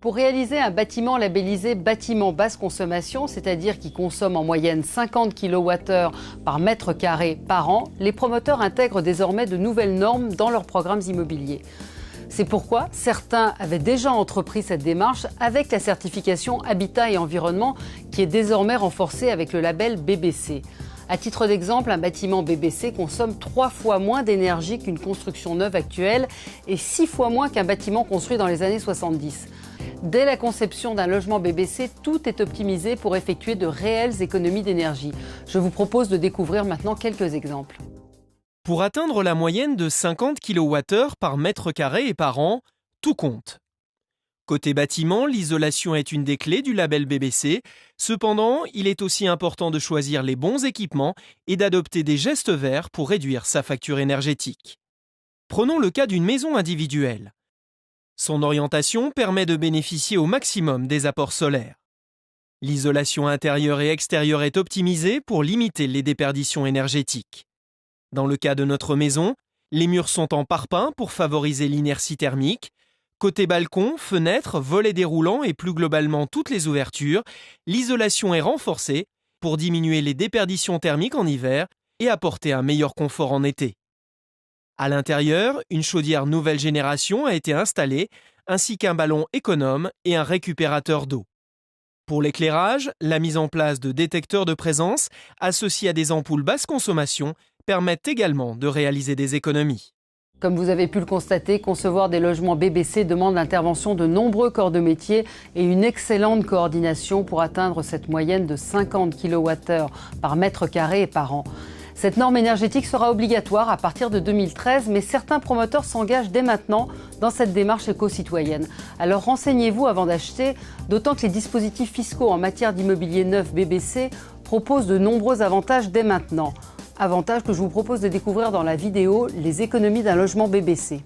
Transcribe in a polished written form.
Pour réaliser un bâtiment labellisé bâtiment basse consommation, c'est-à-dire qui consomme en moyenne 50 kWh par mètre carré par an, les promoteurs intègrent désormais de nouvelles normes dans leurs programmes immobiliers. C'est pourquoi certains avaient déjà entrepris cette démarche avec la certification Habitat et Environnement qui est désormais renforcée avec le label BBC. À titre d'exemple, un bâtiment BBC consomme 3 fois moins d'énergie qu'une construction neuve actuelle et 6 fois moins qu'un bâtiment construit dans les années 70. Dès la conception d'un logement BBC, tout est optimisé pour effectuer de réelles économies d'énergie. Je vous propose de découvrir maintenant quelques exemples. Pour atteindre la moyenne de 50 kWh par mètre carré et par an, tout compte. Côté bâtiment, l'isolation est une des clés du label BBC. Cependant, il est aussi important de choisir les bons équipements et d'adopter des gestes verts pour réduire sa facture énergétique. Prenons le cas d'une maison individuelle. Son orientation permet de bénéficier au maximum des apports solaires. L'isolation intérieure et extérieure est optimisée pour limiter les déperditions énergétiques. Dans le cas de notre maison, les murs sont en parpaing pour favoriser l'inertie thermique. Côté balcon, fenêtres, volets déroulants et plus globalement toutes les ouvertures, l'isolation est renforcée pour diminuer les déperditions thermiques en hiver et apporter un meilleur confort en été. À l'intérieur, une chaudière nouvelle génération a été installée, ainsi qu'un ballon économe et un récupérateur d'eau. Pour l'éclairage, la mise en place de détecteurs de présence associés à des ampoules basse consommation permettent également de réaliser des économies. Comme vous avez pu le constater, concevoir des logements BBC demande l'intervention de nombreux corps de métier et une excellente coordination pour atteindre cette moyenne de 50 kWh par mètre carré et par an. Cette norme énergétique sera obligatoire à partir de 2013, mais certains promoteurs s'engagent dès maintenant dans cette démarche éco-citoyenne. Alors renseignez-vous avant d'acheter, d'autant que les dispositifs fiscaux en matière d'immobilier neuf BBC proposent de nombreux avantages dès maintenant. Avantages que je vous propose de découvrir dans la vidéo « Les économies d'un logement BBC ».